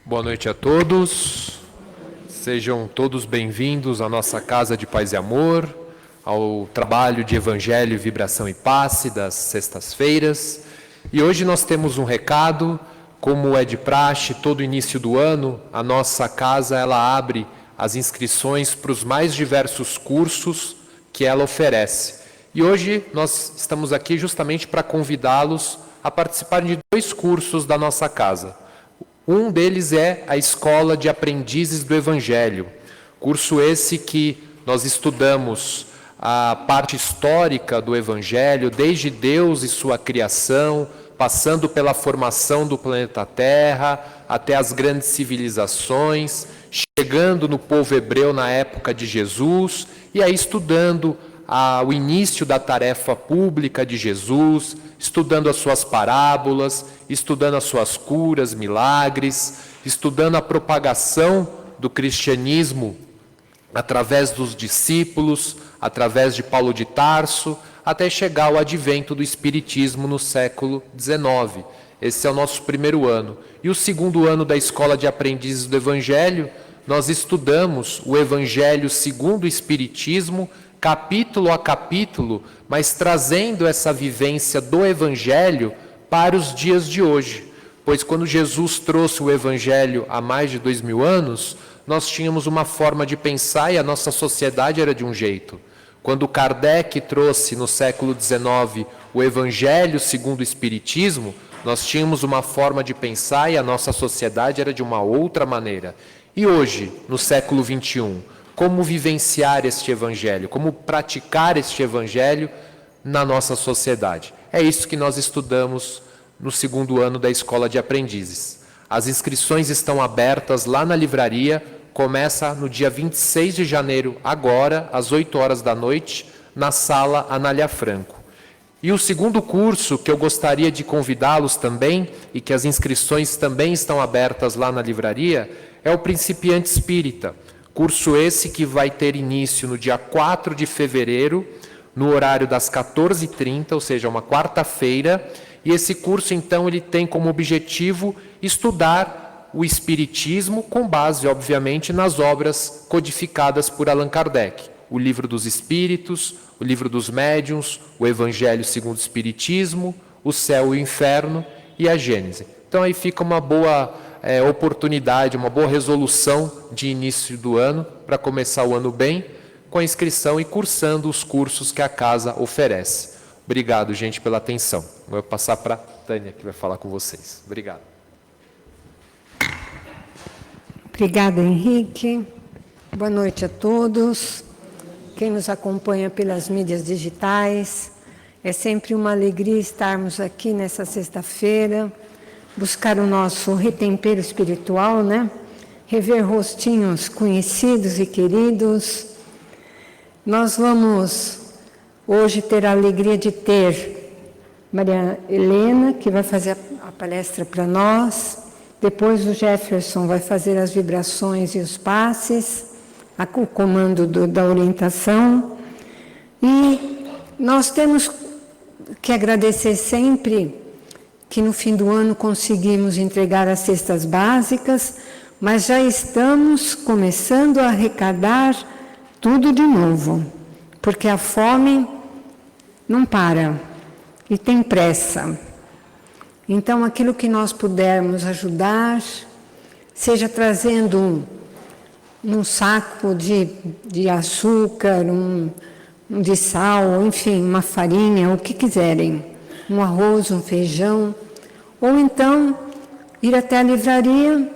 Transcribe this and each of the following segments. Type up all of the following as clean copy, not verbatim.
Boa noite a todos, sejam todos bem-vindos à nossa Casa de Paz e Amor, ao trabalho de Evangelho, Vibração e Passe das sextas-feiras. E hoje nós temos um recado, como é de praxe, todo início do ano, a nossa casa ela abre as inscrições para os mais diversos cursos que ela oferece. E hoje nós estamos aqui justamente para convidá-los a participarem de 2 cursos da nossa casa. Um deles é a Escola de Aprendizes do Evangelho, curso esse que nós estudamos a parte histórica do Evangelho, desde Deus e sua criação, passando pela formação do planeta Terra, até as grandes civilizações, chegando no povo hebreu na época de Jesus, e aí estudando o início da tarefa pública de Jesus, estudando as suas parábolas, estudando as suas curas, milagres, estudando a propagação do cristianismo através dos discípulos, através de Paulo de Tarso, até chegar ao advento do Espiritismo no século XIX. Esse é o nosso primeiro ano. E o segundo ano da Escola de Aprendizes do Evangelho, nós estudamos o Evangelho segundo o Espiritismo, capítulo a capítulo, mas trazendo essa vivência do Evangelho para os dias de hoje. Pois quando Jesus trouxe o Evangelho há mais de 2000 anos, nós tínhamos uma forma de pensar e a nossa sociedade era de um jeito. Quando Kardec trouxe no século XIX o Evangelho segundo o Espiritismo, nós tínhamos uma forma de pensar e a nossa sociedade era de uma outra maneira. E hoje, no século XXI, como vivenciar este Evangelho, como praticar este Evangelho na nossa sociedade. É isso que nós estudamos no segundo ano da Escola de Aprendizes. As inscrições estão abertas lá na livraria, começa no dia 26 de janeiro, agora, às 8 horas da noite, na sala Anália Franco. E o segundo curso que eu gostaria de convidá-los também, e que as inscrições também estão abertas lá na livraria, é o Principiante Espírita. Curso esse que vai ter início no dia 4 de fevereiro, no horário das 14h30, ou seja, uma quarta-feira. E esse curso, então, ele tem como objetivo estudar o Espiritismo com base, obviamente, nas obras codificadas por Allan Kardec. O Livro dos Espíritos, o Livro dos Médiuns, o Evangelho segundo o Espiritismo, o Céu e o Inferno e a Gênese. Então, aí fica uma boa oportunidade, uma boa resolução de início do ano, para começar o ano bem, com a inscrição e cursando os cursos que a casa oferece. Obrigado, gente, pela atenção. Vou passar para a Tânia, que vai falar com vocês. Obrigado. Obrigada, Henrique. Boa noite a todos. Quem nos acompanha pelas mídias digitais. É sempre uma alegria estarmos aqui nessa sexta-feira, buscar o nosso retempero espiritual, né? Rever rostinhos conhecidos e queridos. Nós vamos hoje ter a alegria de ter Maria Helena, que vai fazer a palestra para nós. Depois o Jefferson vai fazer as vibrações e os passes, o comando da orientação. E nós temos que agradecer sempre que no fim do ano conseguimos entregar as cestas básicas, mas já estamos começando a arrecadar tudo de novo, porque a fome não para e tem pressa. Então, aquilo que nós pudermos ajudar, seja trazendo um saco de açúcar, de sal, enfim, uma farinha, o que quiserem, um arroz, um feijão, ou então ir até a livraria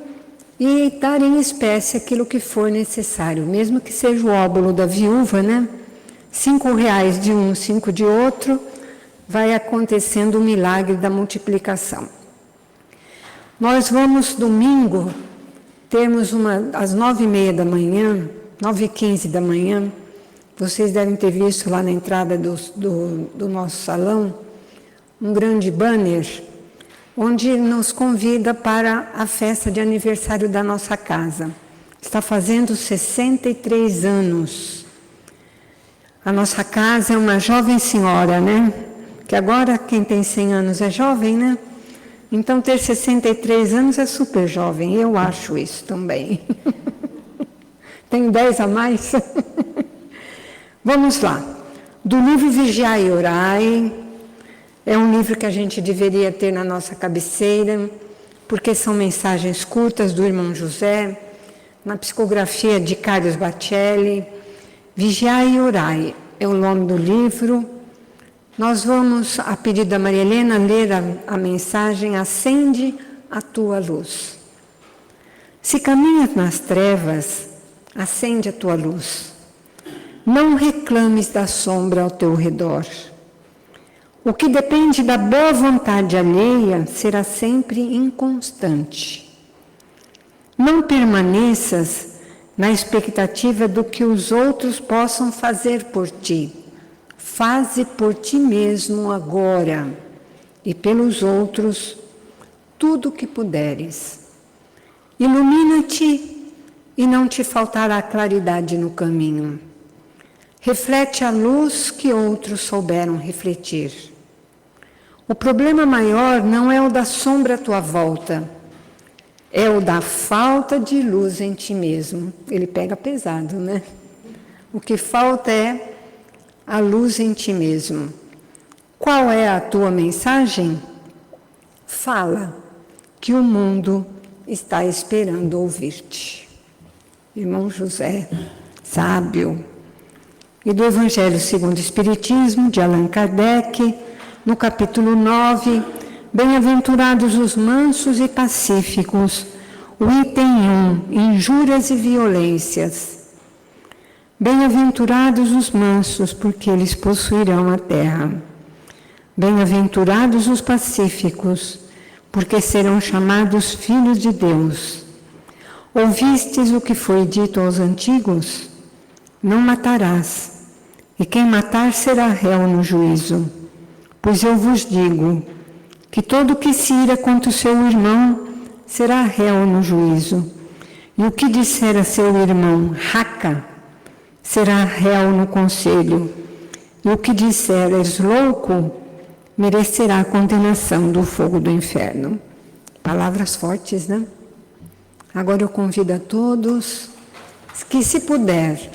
e dar em espécie aquilo que for necessário, mesmo que seja o óbolo da viúva, né? R$5 de um, 5 de outro, vai acontecendo o milagre da multiplicação. Nós vamos, domingo, termos às 9h30 da manhã, 9h15 da manhã, vocês devem ter visto lá na entrada do nosso salão, um grande banner, onde nos convida para a festa de aniversário da nossa casa. Está fazendo 63 anos. A nossa casa é uma jovem senhora, né? Que agora quem tem 100 anos é jovem, né? Então, ter 63 anos é super jovem, eu acho isso também. Tenho 10 a mais. Vamos lá. Do livro Vigiai e Orai, é um livro que a gente deveria ter na nossa cabeceira, porque são mensagens curtas do irmão José, na psicografia de Carlos Bacelli. Vigiai e Orai é o nome do livro. Nós vamos, a pedido da Maria Helena, ler a mensagem Acende a tua luz. Se caminhas nas trevas, acende a tua luz. Não reclames da sombra ao teu redor. O que depende da boa vontade alheia será sempre inconstante. Não permaneças na expectativa do que os outros possam fazer por ti. Faze por ti mesmo agora e pelos outros tudo o que puderes. Ilumina-te e não te faltará claridade no caminho. Reflete a luz que outros souberam refletir. O problema maior não é o da sombra à tua volta, é o da falta de luz em ti mesmo. Ele pega pesado, né? O que falta é a luz em ti mesmo. Qual é a tua mensagem? Fala, que o mundo está esperando ouvir-te. Irmão José, sábio. E do Evangelho segundo o Espiritismo, de Allan Kardec, no capítulo 9, Bem-aventurados os mansos e pacíficos, o item 1, injúrias e violências. Bem-aventurados os mansos, porque eles possuirão a terra. Bem-aventurados os pacíficos, porque serão chamados filhos de Deus. Ouvistes o que foi dito aos antigos? Não matarás, e quem matar será réu no juízo. Pois eu vos digo que todo que se ira contra o seu irmão será réu no juízo. E o que disser a seu irmão, raca, será réu no conselho, e o que disser és louco, merecerá a condenação do fogo do inferno. Palavras fortes, né? Agora eu convido a todos que, se puder,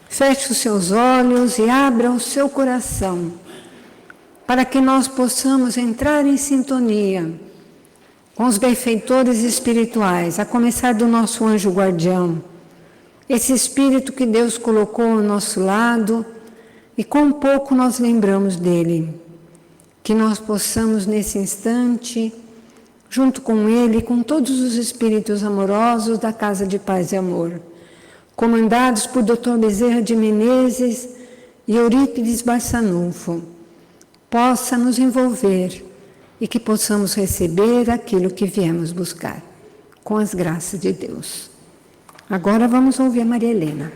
feche os seus olhos e abra o seu coração, para que nós possamos entrar em sintonia com os benfeitores espirituais, a começar do nosso anjo guardião, esse espírito que Deus colocou ao nosso lado e com pouco nós lembramos dele. Que nós possamos nesse instante, junto com ele e com todos os espíritos amorosos da Casa de Paz e Amor, comandados por Dr. Bezerra de Menezes e Eurípides Barçanufo, possa nos envolver e que possamos receber aquilo que viemos buscar, com as graças de Deus. Agora vamos ouvir a Maria Helena.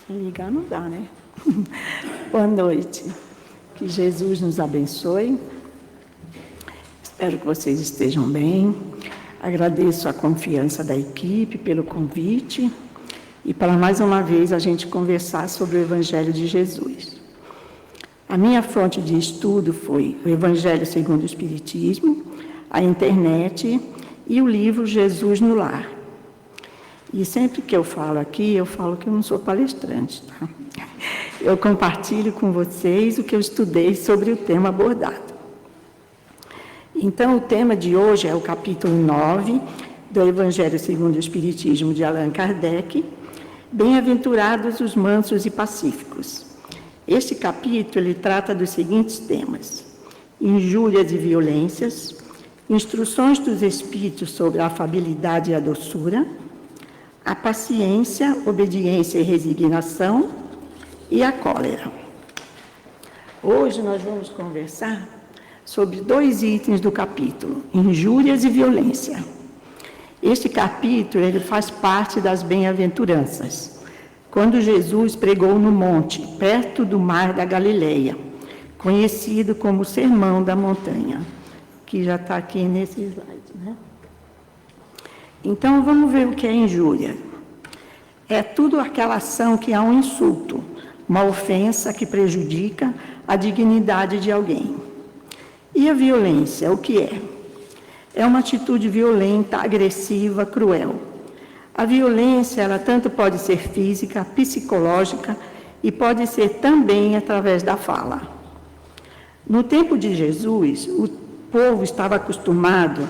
Se ligar não dá, né? Boa noite. Que Jesus nos abençoe. Espero que vocês estejam bem. Agradeço a confiança da equipe pelo convite e para mais uma vez a gente conversar sobre o Evangelho de Jesus. A minha fonte de estudo foi o Evangelho segundo o Espiritismo, a internet e o livro Jesus no Lar. E sempre que eu falo aqui, eu falo que eu não sou palestrante, tá? Eu compartilho com vocês o que eu estudei sobre o tema abordado. Então, o tema de hoje é o capítulo 9 do Evangelho segundo o Espiritismo de Allan Kardec, Bem-aventurados os mansos e pacíficos. Este capítulo ele trata dos seguintes temas: injúrias e violências, instruções dos espíritos sobre a afabilidade e a doçura, a paciência, obediência e resignação e a cólera. Hoje nós vamos conversar sobre 2 itens do capítulo, injúrias e violência. Este capítulo ele faz parte das bem-aventuranças, quando Jesus pregou no monte, perto do mar da Galileia, conhecido como o Sermão da Montanha. que já está aqui nesse slide, né? Então, vamos ver o que é injúria. É tudo aquela ação que há um insulto, uma ofensa que prejudica a dignidade de alguém. E a violência, o que é? É uma atitude violenta, agressiva, cruel. A violência, ela tanto pode ser física, psicológica e pode ser também através da fala. No tempo de Jesus, o povo estava acostumado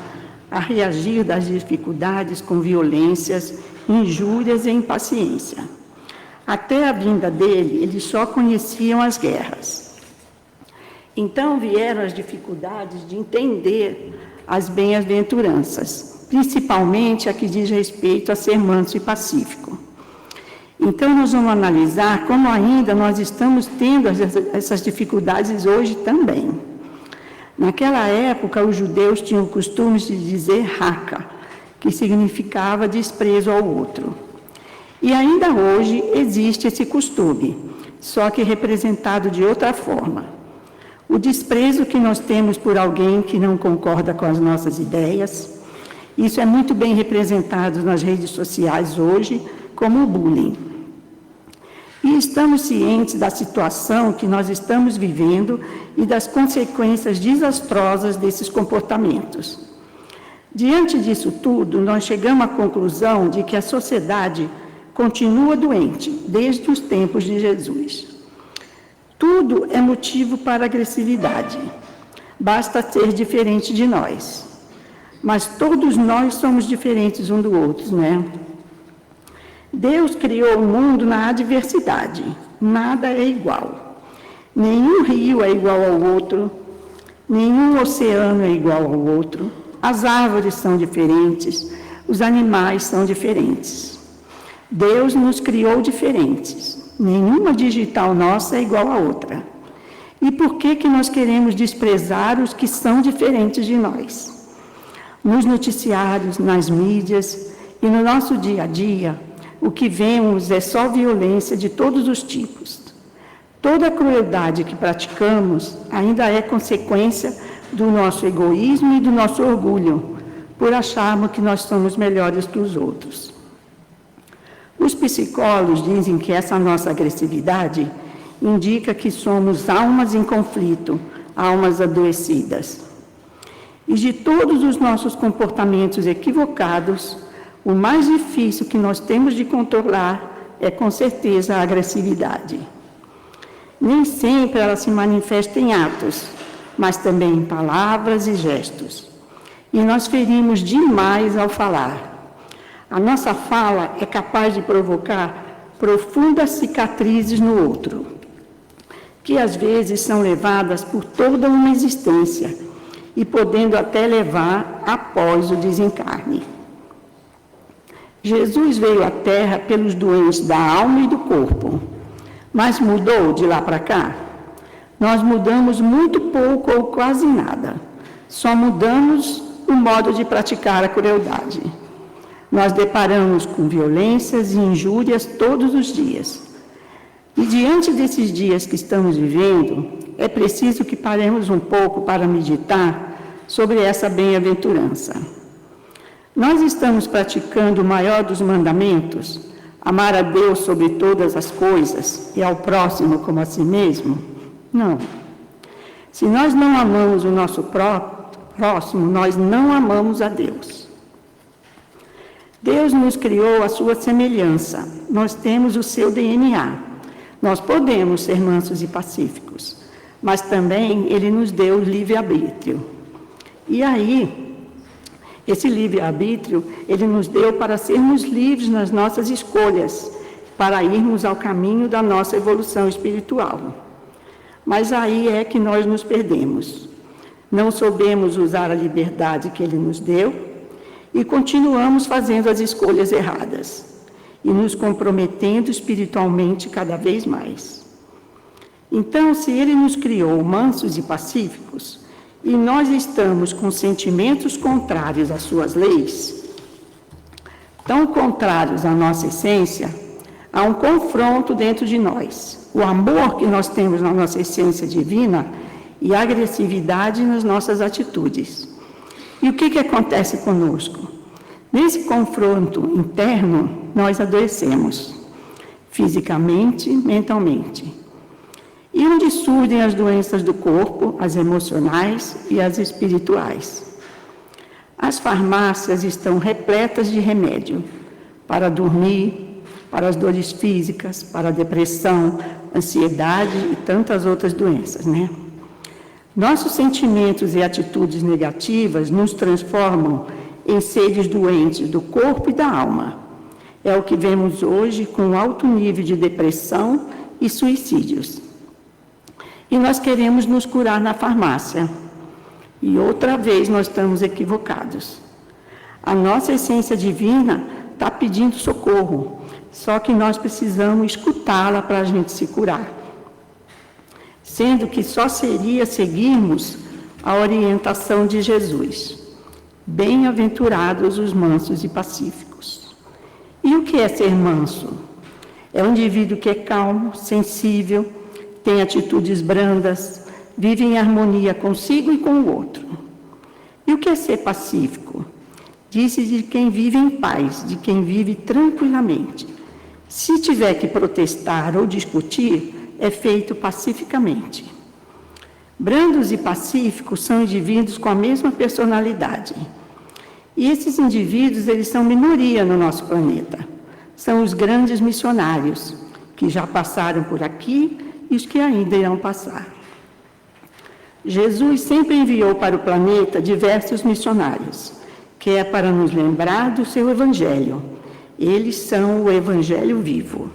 a reagir das dificuldades com violências, injúrias e impaciência. Até a vinda dele, eles só conheciam as guerras. Então vieram as dificuldades de entender as bem-aventuranças, principalmente a que diz respeito a ser manso e pacífico. Então nós vamos analisar como ainda nós estamos tendo essas dificuldades hoje também. Naquela época, os judeus tinham o costume de dizer raca, que significava desprezo ao outro. E ainda hoje existe esse costume, só que representado de outra forma. O desprezo que nós temos por alguém que não concorda com as nossas ideias, isso é muito bem representado nas redes sociais hoje, como o bullying. E estamos cientes da situação que nós estamos vivendo e das consequências desastrosas desses comportamentos. Diante disso tudo, nós chegamos à conclusão de que a sociedade continua doente desde os tempos de Jesus. Tudo é motivo para agressividade. Basta ser diferente de nós. Mas todos nós somos diferentes um do outro, né? Deus criou o mundo na adversidade. Nada é igual. Nenhum rio é igual ao outro. Nenhum oceano é igual ao outro. As árvores são diferentes. Os animais são diferentes. Deus nos criou diferentes. Nenhuma digital nossa é igual à outra. E por que nós queremos desprezar os que são diferentes de nós? Nos noticiários, nas mídias e no nosso dia a dia, o que vemos é só violência de todos os tipos. Toda a crueldade que praticamos ainda é consequência do nosso egoísmo e do nosso orgulho, por acharmos que nós somos melhores que os outros. Os psicólogos dizem que essa nossa agressividade indica que somos almas em conflito, almas adoecidas. E de todos os nossos comportamentos equivocados, o mais difícil que nós temos de controlar é, com certeza, a agressividade. Nem sempre ela se manifesta em atos, mas também em palavras e gestos. E nós ferimos demais ao falar. A nossa fala é capaz de provocar profundas cicatrizes no outro, que às vezes são levadas por toda uma existência e podendo até levar após o desencarne. Jesus veio à Terra pelos doentes da alma e do corpo, mas mudou de lá para cá? Nós mudamos muito pouco ou quase nada, só mudamos o modo de praticar a crueldade. Nós deparamos com violências e injúrias todos os dias. E diante desses dias que estamos vivendo, é preciso que paremos um pouco para meditar sobre essa bem-aventurança. Nós estamos praticando o maior dos mandamentos, amar a Deus sobre todas as coisas e ao próximo como a si mesmo? Não. Se nós não amamos o nosso próximo, nós não amamos a Deus. Deus nos criou à sua semelhança, nós temos o seu DNA. Nós podemos ser mansos e pacíficos, mas também Ele nos deu livre-arbítrio. E aí, esse livre-arbítrio, Ele nos deu para sermos livres nas nossas escolhas, para irmos ao caminho da nossa evolução espiritual. Mas aí é que nós nos perdemos. Não soubemos usar a liberdade que Ele nos deu e continuamos fazendo as escolhas erradas e nos comprometendo espiritualmente cada vez mais. Então, se Ele nos criou mansos e pacíficos, e nós estamos com sentimentos contrários às suas leis, tão contrários à nossa essência, há um confronto dentro de nós. O amor que nós temos na nossa essência divina e agressividade nas nossas atitudes. E o que acontece conosco? Nesse confronto interno, nós adoecemos, fisicamente, mentalmente. E onde surgem as doenças do corpo, as emocionais e as espirituais? As farmácias estão repletas de remédio para dormir, para as dores físicas, para a depressão, ansiedade e tantas outras doenças, né? Nossos sentimentos e atitudes negativas nos transformam em seres doentes do corpo e da alma. É o que vemos hoje com alto nível de depressão e suicídios. E nós queremos nos curar na farmácia. E outra vez nós estamos equivocados. A nossa essência divina está pedindo socorro, só que nós precisamos escutá-la para a gente se curar. Sendo que só seria seguirmos a orientação de Jesus. Bem-aventurados os mansos e pacíficos. E o que é ser manso? É um indivíduo que é calmo, sensível, tem atitudes brandas, vive em harmonia consigo e com o outro. E o que é ser pacífico? Diz-se de quem vive em paz, de quem vive tranquilamente. Se tiver que protestar ou discutir, é feito pacificamente. Brandos e pacíficos são indivíduos com a mesma personalidade. E esses indivíduos, eles são minoria no nosso planeta. São os grandes missionários, que já passaram por aqui e os que ainda irão passar. Jesus sempre enviou para o planeta diversos missionários, que é para nos lembrar do seu Evangelho. Eles são o Evangelho vivo.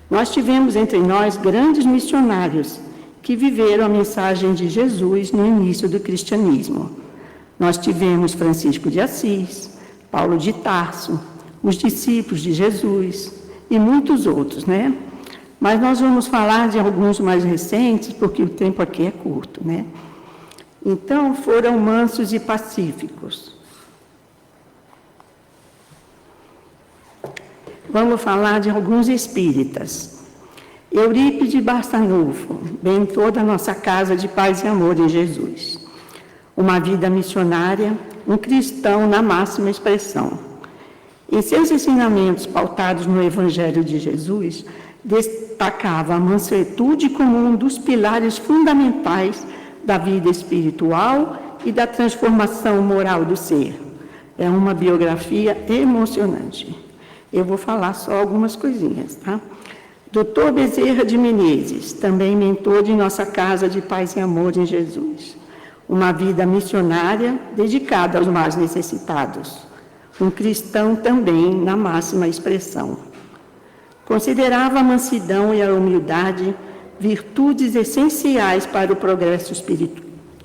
Nós tivemos entre nós grandes missionários que viveram a mensagem de Jesus no início do cristianismo. Nós tivemos Francisco de Assis, Paulo de Tarso, os discípulos de Jesus e muitos outros, né? Mas nós vamos falar de alguns mais recentes, porque o tempo aqui é curto, né? Então, foram mansos e pacíficos. Vamos falar de alguns espíritas. Eurípides Barçanufo, mentor da nossa casa de paz e amor em Jesus. Uma vida missionária, um cristão na máxima expressão. Em seus ensinamentos pautados no Evangelho de Jesus, destacava a mansuetude como um dos pilares fundamentais da vida espiritual e da transformação moral do ser. É uma biografia emocionante. Eu vou falar só algumas coisinhas, tá? Dr. Bezerra de Menezes, também mentor de nossa casa de paz e amor em Jesus. Uma vida missionária dedicada aos mais necessitados. Um cristão também na máxima expressão. Considerava a mansidão e a humildade virtudes essenciais para o progresso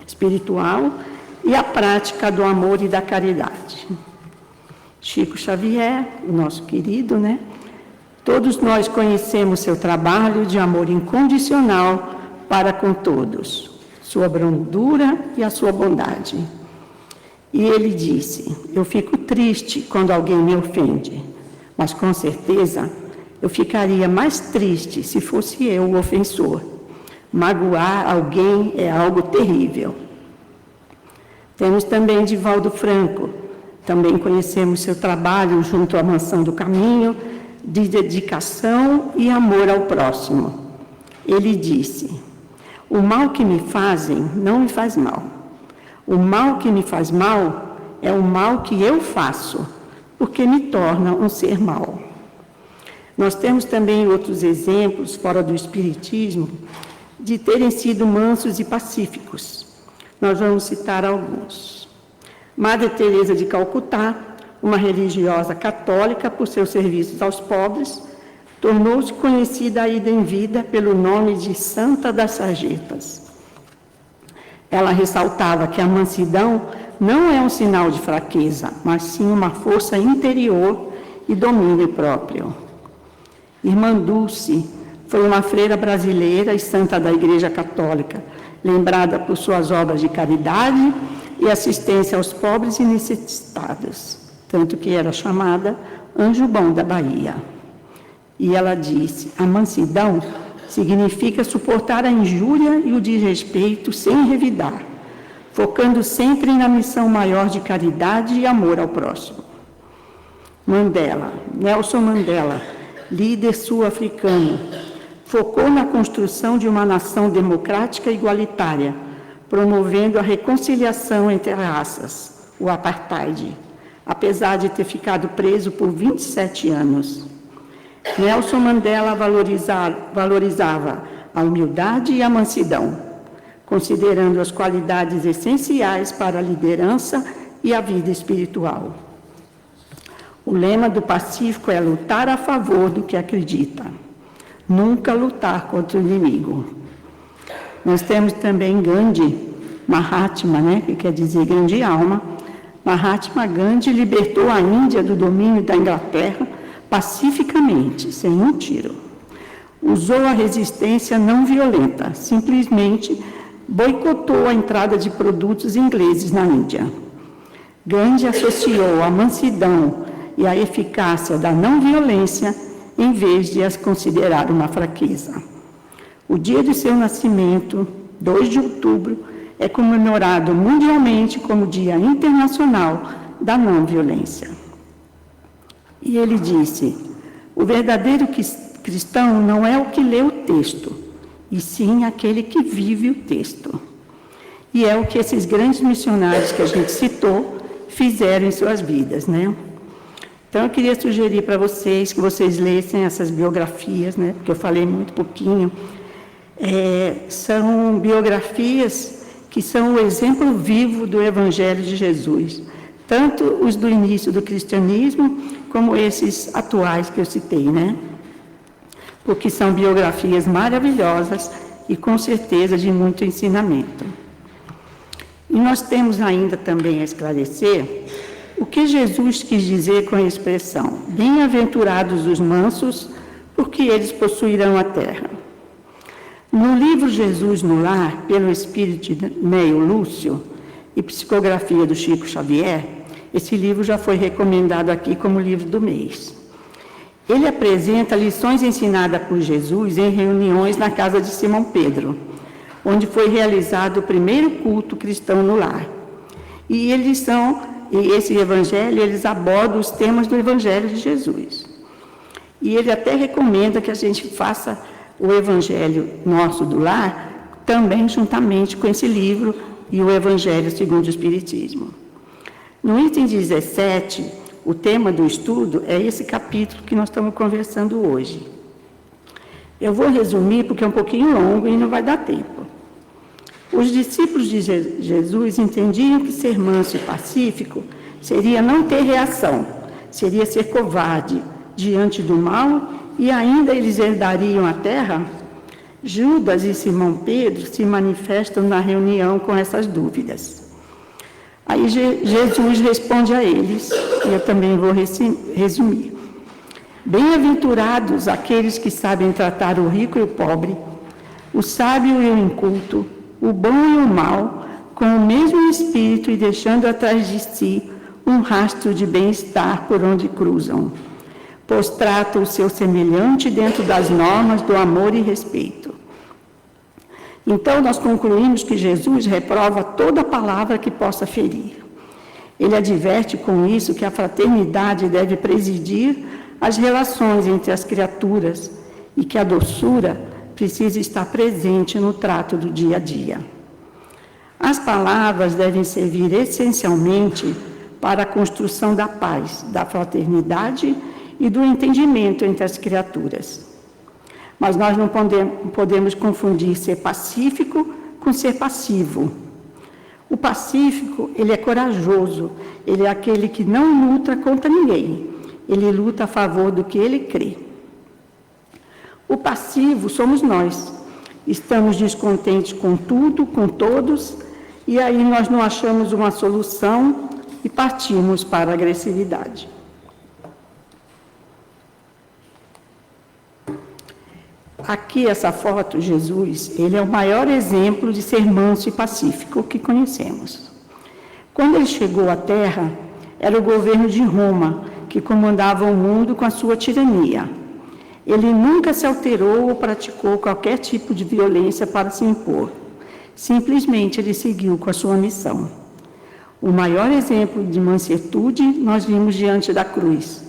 espiritual e a prática do amor e da caridade. Chico Xavier, o nosso querido, né? Todos nós conhecemos seu trabalho de amor incondicional para com todos, sua brandura e a sua bondade. E ele disse: eu fico triste quando alguém me ofende, mas com certeza eu ficaria mais triste se fosse eu o ofensor. Magoar alguém é algo terrível. Temos também Divaldo Franco. Também conhecemos seu trabalho junto à Mansão do Caminho, de dedicação e amor ao próximo. Ele disse: o mal que me fazem não me faz mal. O mal que me faz mal é o mal que eu faço, porque me torna um ser mau. Nós temos também outros exemplos, fora do espiritismo, de terem sido mansos e pacíficos. Nós vamos citar alguns. Madre Teresa de Calcutá, uma religiosa católica por seus serviços aos pobres, tornou-se conhecida ainda em vida pelo nome de Santa das Sarjetas. Ela ressaltava que a mansidão não é um sinal de fraqueza, mas sim uma força interior e domínio próprio. Irmã Dulce foi uma freira brasileira e santa da Igreja Católica, lembrada por suas obras de caridade e assistência aos pobres e necessitados, tanto que era chamada Anjo Bom da Bahia. E ela disse: a mansidão significa suportar a injúria e o desrespeito sem revidar, focando sempre na missão maior de caridade e amor ao próximo. Nelson Mandela, líder sul-africano, focou na construção de uma nação democrática e igualitária, promovendo a reconciliação entre raças, o apartheid, apesar de ter ficado preso por 27 anos. Nelson Mandela valorizava a humildade e a mansidão, considerando as qualidades essenciais para a liderança e a vida espiritual. O lema do Pacífico é lutar a favor do que acredita, nunca lutar contra o inimigo. Nós temos também Gandhi, Mahatma, que quer dizer grande alma. Mahatma Gandhi libertou a Índia do domínio da Inglaterra pacificamente, sem um tiro. Usou a resistência não violenta, simplesmente boicotou a entrada de produtos ingleses na Índia. Gandhi associou a mansidão e a eficácia da não violência em vez de as considerar uma fraqueza. O dia de seu nascimento, 2 de outubro, é comemorado mundialmente como Dia Internacional da Não Violência. E ele disse: o verdadeiro cristão não é o que lê o texto, e sim aquele que vive o texto. E é o que esses grandes missionários que a gente citou fizeram em suas vidas, Então, eu queria sugerir para vocês que vocês lessem essas biografias, porque eu falei muito pouquinho. São biografias que são o exemplo vivo do Evangelho de Jesus, tanto os do início do cristianismo, como esses atuais que eu citei, Porque são biografias maravilhosas e, com certeza, de muito ensinamento. E nós temos ainda também a esclarecer o que Jesus quis dizer com a expressão bem-aventurados os mansos, porque eles possuirão a terra. No livro Jesus no Lar, pelo espírito de Neio Lúcio e psicografia do Chico Xavier, esse livro já foi recomendado aqui como livro do mês. Ele apresenta lições ensinadas por Jesus em reuniões na casa de Simão Pedro, onde foi realizado o primeiro culto cristão no lar. E esse evangelho, eles abordam os temas do Evangelho de Jesus. E ele até recomenda que a gente faça o Evangelho nosso do lar também juntamente com esse livro e o Evangelho segundo o Espiritismo. No item 17, o tema do estudo é esse capítulo que nós estamos conversando hoje. Eu vou resumir porque é um pouquinho longo e não vai dar tempo. Os discípulos de Jesus entendiam que ser manso e pacífico seria não ter reação, seria ser covarde diante do mal e ainda eles herdariam a terra? Judas e Simão Pedro se manifestam na reunião com essas dúvidas. Aí Jesus responde a eles, e eu também vou resumir. Bem-aventurados aqueles que sabem tratar o rico e o pobre, o sábio e o inculto, o bom e o mal, com o mesmo espírito e deixando atrás de si um rastro de bem-estar por onde cruzam, pois tratam o seu semelhante dentro das normas do amor e respeito. Então, nós concluímos que Jesus reprova toda palavra que possa ferir. Ele adverte com isso que a fraternidade deve presidir as relações entre as criaturas e que a doçura precisa estar presente no trato do dia a dia. As palavras devem servir essencialmente para a construção da paz, da fraternidade e do entendimento entre as criaturas. Mas nós não podemos confundir ser pacífico com ser passivo. O pacífico, ele é corajoso, ele é aquele que não luta contra ninguém, ele luta a favor do que ele crê. O passivo somos nós, estamos descontentes com tudo, com todos, e aí nós não achamos uma solução e partimos para a agressividade. Aqui, essa foto, Jesus, ele é o maior exemplo de ser manso e pacífico que conhecemos. Quando ele chegou à Terra, era o governo de Roma que comandava o mundo com a sua tirania. Ele nunca se alterou ou praticou qualquer tipo de violência para se impor. Simplesmente ele seguiu com a sua missão. O maior exemplo de mansuetude nós vimos diante da cruz.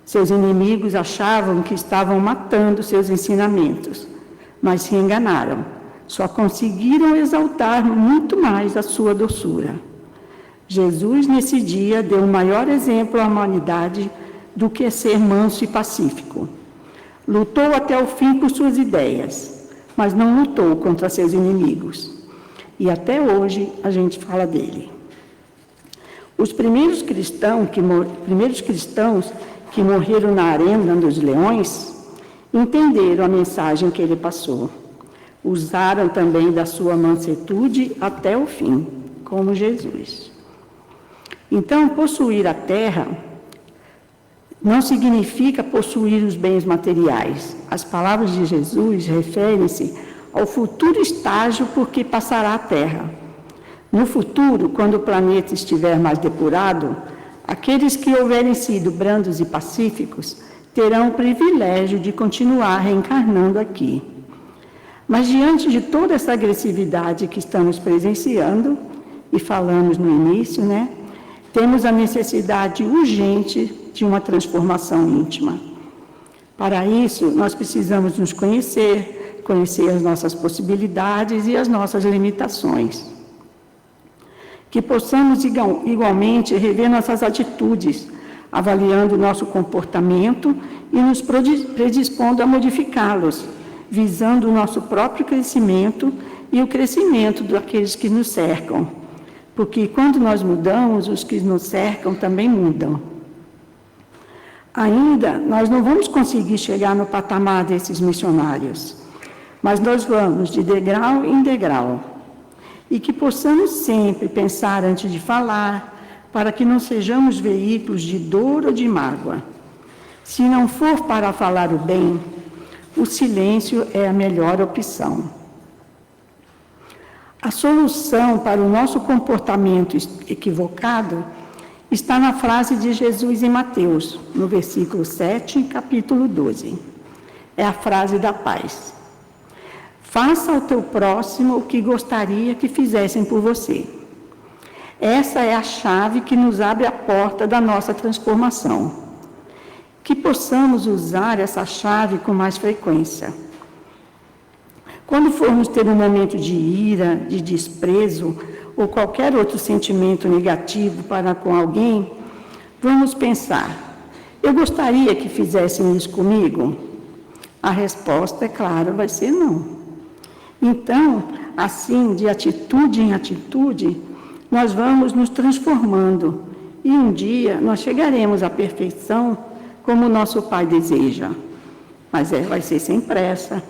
Seus inimigos achavam que estavam matando seus ensinamentos, mas se enganaram. Só conseguiram exaltar muito mais a sua doçura. Jesus, nesse dia, deu o maior exemplo à humanidade do que ser manso e pacífico. Lutou até o fim por suas ideias, mas não lutou contra seus inimigos. E até hoje a gente fala dele. Os primeiros cristãos que morreram na arena dos leões entenderam a mensagem que ele passou. Usaram também da sua mansuetude até o fim, como Jesus. Então, possuir a terra não significa possuir os bens materiais. As palavras de Jesus referem-se ao futuro estágio por que passará a terra. No futuro, quando o planeta estiver mais depurado, aqueles que houverem sido brandos e pacíficos terão o privilégio de continuar reencarnando aqui. Mas diante de toda essa agressividade que estamos presenciando, e falamos no início, temos a necessidade urgente de uma transformação íntima. Para isso, nós precisamos nos conhecer as nossas possibilidades e as nossas limitações. Que possamos igualmente rever nossas atitudes, avaliando o nosso comportamento e nos predispondo a modificá-los, visando o nosso próprio crescimento e o crescimento daqueles que nos cercam. Porque quando nós mudamos, os que nos cercam também mudam. Ainda, nós não vamos conseguir chegar no patamar desses missionários, mas nós vamos de degrau em degrau. E que possamos sempre pensar antes de falar, para que não sejamos veículos de dor ou de mágoa. Se não for para falar o bem, o silêncio é a melhor opção. A solução para o nosso comportamento equivocado está na frase de Jesus em Mateus, no versículo 7, capítulo 12. É a frase da paz. Faça ao teu próximo o que gostaria que fizessem por você. Essa é a chave que nos abre a porta da nossa transformação. Que possamos usar essa chave com mais frequência. Quando formos ter um momento de ira, de desprezo ou qualquer outro sentimento negativo para com alguém, vamos pensar: eu gostaria que fizessem isso comigo? A resposta, é claro, vai ser não. Então, assim, de atitude em atitude, nós vamos nos transformando e um dia nós chegaremos à perfeição como o nosso Pai deseja. Mas vai ser sem pressa,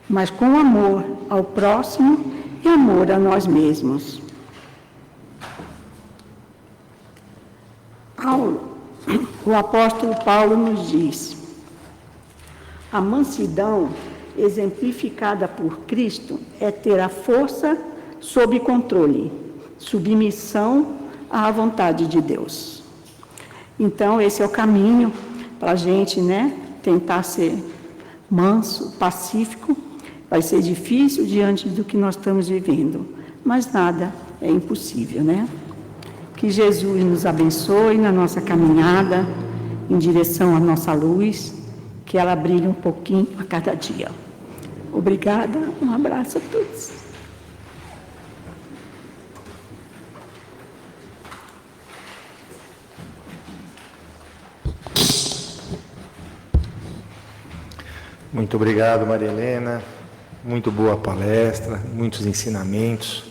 mas com amor ao próximo e amor a nós mesmos. O apóstolo Paulo nos diz: a mansidão exemplificada por Cristo é ter a força sob controle, submissão à vontade de Deus. Então, esse é o caminho para a gente, tentar ser manso, pacífico. Vai ser difícil diante do que nós estamos vivendo, mas nada é impossível, Que Jesus nos abençoe na nossa caminhada em direção à nossa luz, que ela brilhe um pouquinho a cada dia. Obrigada, um abraço a todos. Muito obrigado, Maria Helena. Muito boa palestra, muitos ensinamentos,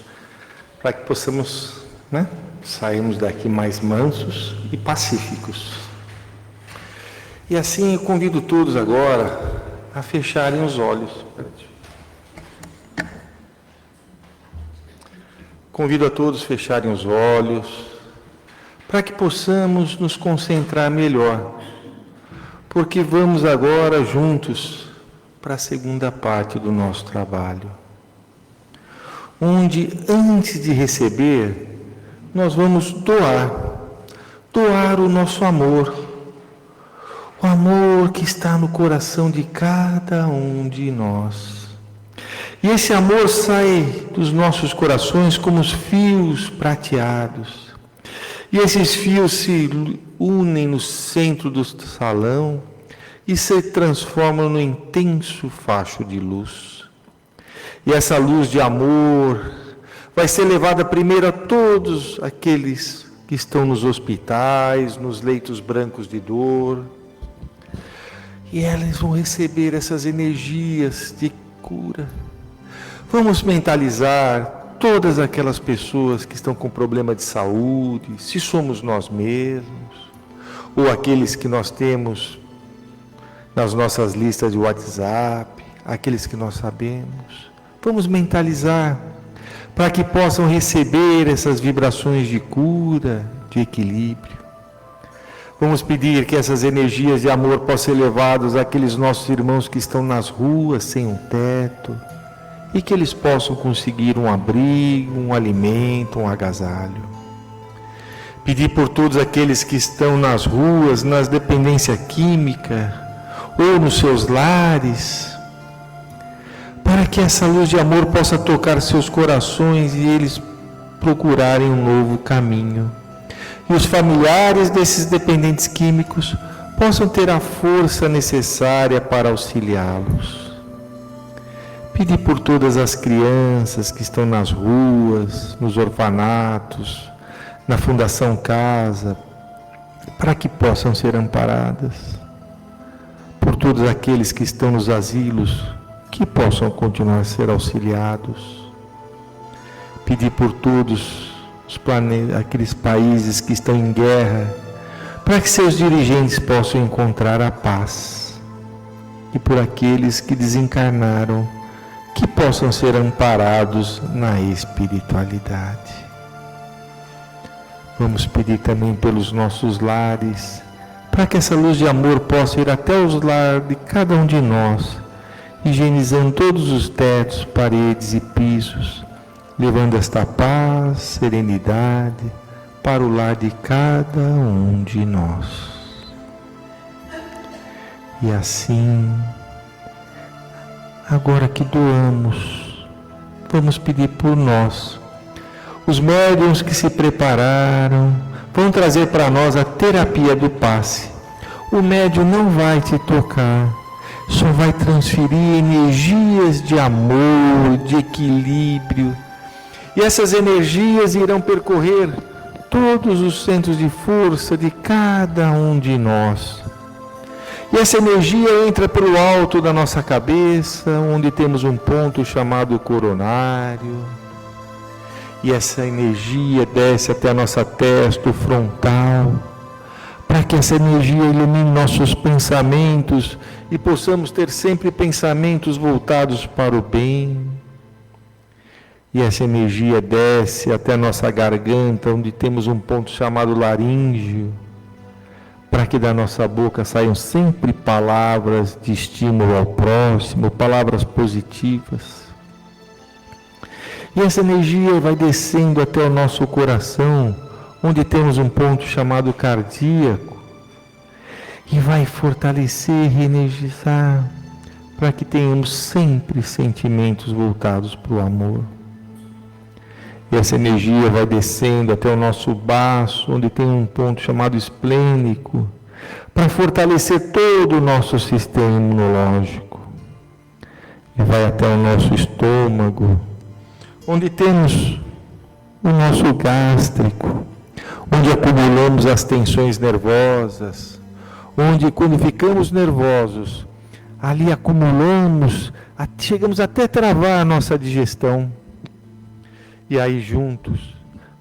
para que possamos, sairmos daqui mais mansos e pacíficos. E assim eu convido todos agora a fecharem os olhos. Convido a todos a fecharem os olhos, para que possamos nos concentrar melhor, porque vamos agora juntos para a segunda parte do nosso trabalho, onde antes de receber, nós vamos doar o nosso amor, o amor que está no coração de cada um de nós. E esse amor sai dos nossos corações como os fios prateados. E esses fios se unem no centro do salão e se transformam no intenso facho de luz. E essa luz de amor vai ser levada primeiro a todos aqueles que estão nos hospitais, nos leitos brancos de dor. E elas vão receber essas energias de cura. Vamos mentalizar todas aquelas pessoas que estão com problema de saúde, se somos nós mesmos, ou aqueles que nós temos nas nossas listas de WhatsApp, aqueles que nós sabemos. Vamos mentalizar para que possam receber essas vibrações de cura, de equilíbrio. Vamos pedir que essas energias de amor possam ser levadas àqueles nossos irmãos que estão nas ruas, sem um teto, e que eles possam conseguir um abrigo, um alimento, um agasalho. Pedir por todos aqueles que estão nas ruas, nas dependências químicas, ou nos seus lares, para que essa luz de amor possa tocar seus corações e eles procurarem um novo caminho. E os familiares desses dependentes químicos possam ter a força necessária para auxiliá-los. Pedir por todas as crianças que estão nas ruas, nos orfanatos, na Fundação Casa, para que possam ser amparadas. Por todos aqueles que estão nos asilos, que possam continuar a ser auxiliados. Pedir por todos aqueles países que estão em guerra, para que seus dirigentes possam encontrar a paz. E por aqueles que desencarnaram, que possam ser amparados na espiritualidade. Vamos pedir também pelos nossos lares, para que essa luz de amor possa ir até os lares de cada um de nós, higienizando todos os tetos, paredes e pisos, levando esta paz, serenidade para o lar de cada um de nós. E assim, agora que doamos, vamos pedir por nós. Os médiuns que se prepararam vão trazer para nós a terapia do passe. O médium não vai te tocar, só vai transferir energias de amor, de equilíbrio. E essas energias irão percorrer todos os centros de força de cada um de nós. E essa energia entra pelo alto da nossa cabeça, onde temos um ponto chamado coronário. E essa energia desce até a nossa testa, o frontal, para que essa energia ilumine nossos pensamentos e possamos ter sempre pensamentos voltados para o bem. E essa energia desce até a nossa garganta, onde temos um ponto chamado laríngeo, para que da nossa boca saiam sempre palavras de estímulo ao próximo, palavras positivas. E essa energia vai descendo até o nosso coração, onde temos um ponto chamado cardíaco, e vai fortalecer, reenergizar, para que tenhamos sempre sentimentos voltados para o amor. E essa energia vai descendo até o nosso baço, onde tem um ponto chamado esplênico, para fortalecer todo o nosso sistema imunológico. E vai até o nosso estômago, onde temos o nosso gástrico, onde acumulamos as tensões nervosas, onde quando ficamos nervosos, ali acumulamos, chegamos até travar a nossa digestão. E aí juntos,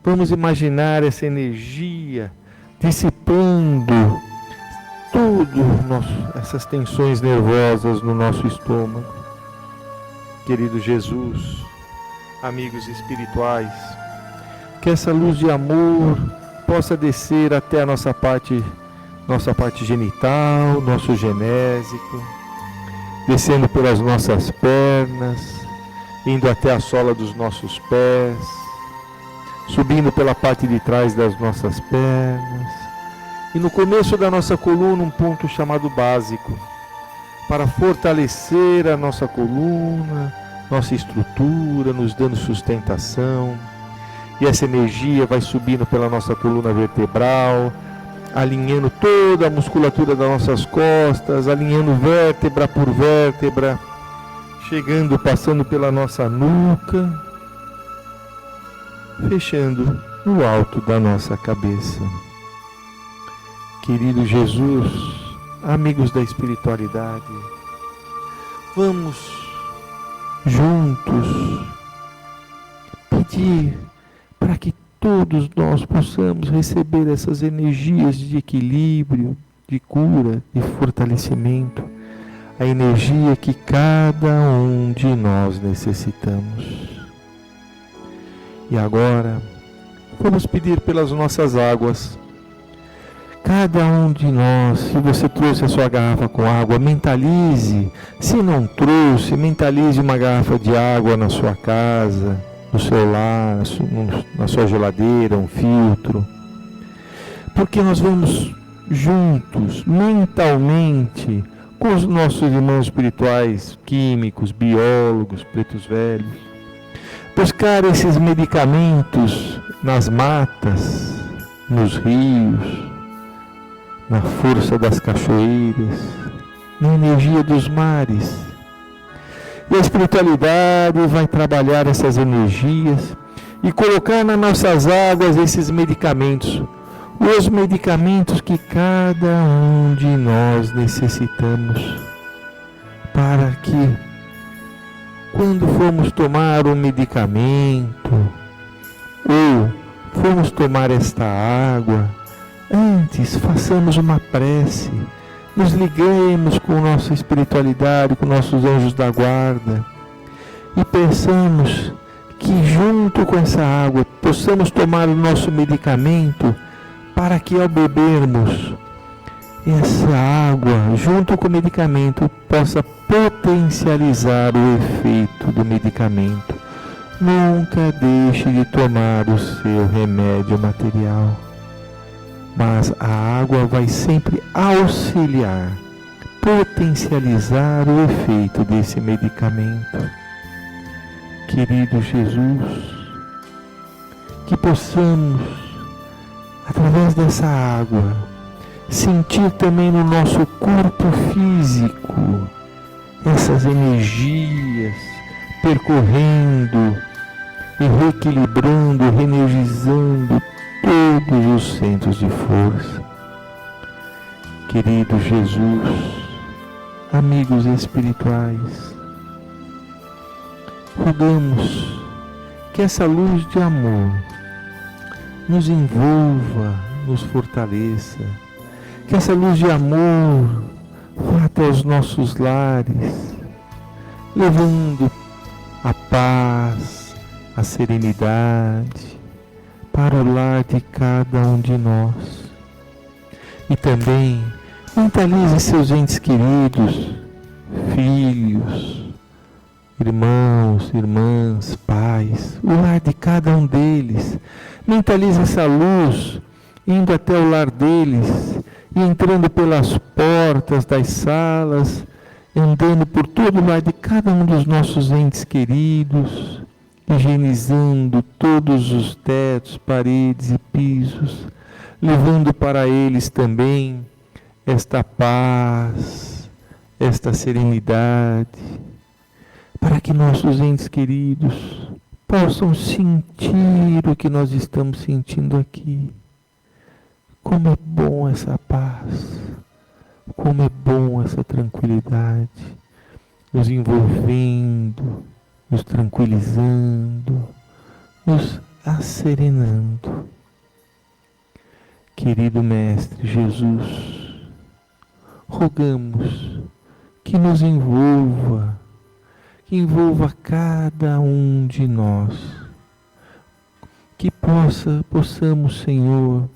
vamos imaginar essa energia dissipando essas tensões nervosas no nosso estômago. Querido Jesus, amigos espirituais, que essa luz de amor possa descer até a nossa parte genital, nosso genésico, descendo pelas nossas pernas, indo até a sola dos nossos pés, subindo pela parte de trás das nossas pernas, E no começo da nossa coluna, um ponto chamado básico, para fortalecer a nossa coluna, nossa estrutura, nos dando sustentação. E essa energia vai subindo pela nossa coluna vertebral, alinhando toda a musculatura das nossas costas, alinhando vértebra por vértebra, chegando, passando pela nossa nuca, fechando no alto da nossa cabeça. Querido Jesus, amigos da espiritualidade, vamos juntos pedir para que todos nós possamos receber essas energias de equilíbrio, de cura, de fortalecimento, a energia que cada um de nós necessitamos. E agora, vamos pedir pelas nossas águas. Cada um de nós, se você trouxe a sua garrafa com água, mentalize. Se não trouxe, mentalize uma garrafa de água na sua casa, no seu lar, na sua geladeira, um filtro. Porque nós vamos juntos, mentalmente, com os nossos irmãos espirituais, químicos, biólogos, pretos velhos, buscar esses medicamentos nas matas, nos rios, na força das cachoeiras, na energia dos mares. E a espiritualidade vai trabalhar essas energias e colocar nas nossas águas esses medicamentos, os medicamentos que cada um de nós necessitamos, para que, quando formos tomar um medicamento, ou formos tomar esta água, antes façamos uma prece, nos liguemos com nossa espiritualidade, com nossos anjos da guarda, e peçamos que junto com essa água possamos tomar o nosso medicamento, para que ao bebermos essa água, junto com o medicamento, possa potencializar o efeito do medicamento. Nunca deixe de tomar o seu remédio material, mas a água vai sempre auxiliar, potencializar o efeito desse medicamento. Querido Jesus, que possamos, através dessa água, sentir também no nosso corpo físico essas energias percorrendo e reequilibrando, reenergizando todos os centros de força. Querido Jesus, amigos espirituais, rogamos que essa luz de amor nos envolva, nos fortaleça, que essa luz de amor vá até os nossos lares, levando a paz, a serenidade para o lar de cada um de nós. E também mentalize seus entes queridos, filhos, irmãos, irmãs, pais, o lar de cada um deles. Mentalize essa luz indo até o lar deles e entrando pelas portas das salas, andando por todo o lar de cada um dos nossos entes queridos, higienizando todos os tetos, paredes e pisos, levando para eles também esta paz, esta serenidade, para que nossos entes queridos possam sentir o que nós estamos sentindo aqui. Como é bom essa paz, como é bom essa tranquilidade, nos envolvendo, nos tranquilizando, nos asserenando. Querido Mestre Jesus, rogamos que nos envolva, que envolva cada um de nós, que possamos, Senhor,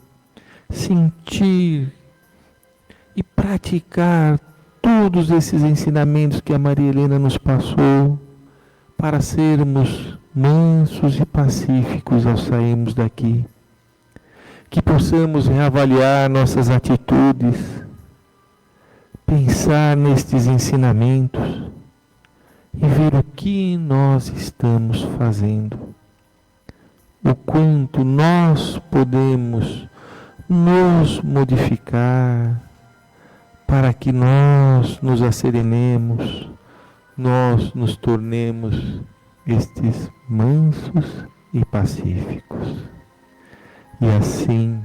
sentir e praticar todos esses ensinamentos que a Maria Helena nos passou, para sermos mansos e pacíficos ao sairmos daqui. que possamos reavaliar nossas atitudes, pensar nestes ensinamentos e ver o que nós estamos fazendo, o quanto nós podemos nos modificar para que nós nos asserenemos, nós nos tornemos estes mansos e pacíficos. E assim,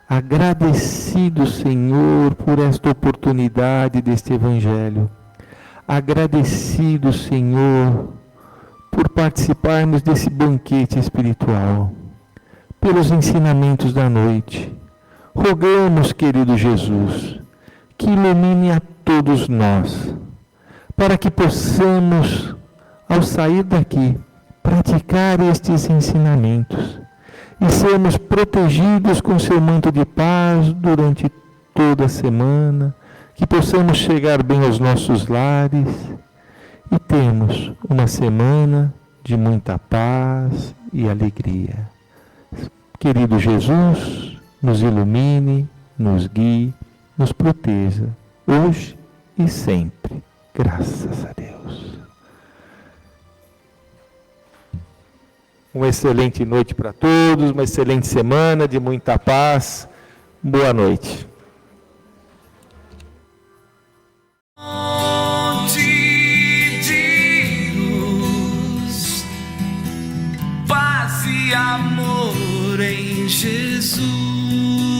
agradecido, Senhor, por esta oportunidade deste Evangelho, agradecido, Senhor, por participarmos desse banquete espiritual, pelos ensinamentos da noite, rogamos, querido Jesus, que ilumine a todos nós, para que possamos, ao sair daqui, praticar estes ensinamentos e sermos protegidos com seu manto de paz durante toda a semana, que possamos chegar bem aos nossos lares e termos uma semana de muita paz e alegria. Querido Jesus, nos ilumine, nos guie, nos proteja, hoje e sempre. Graças a Deus. Uma excelente noite para todos, uma excelente semana de muita paz. Boa noite. De luz, paz e amor em Jesus.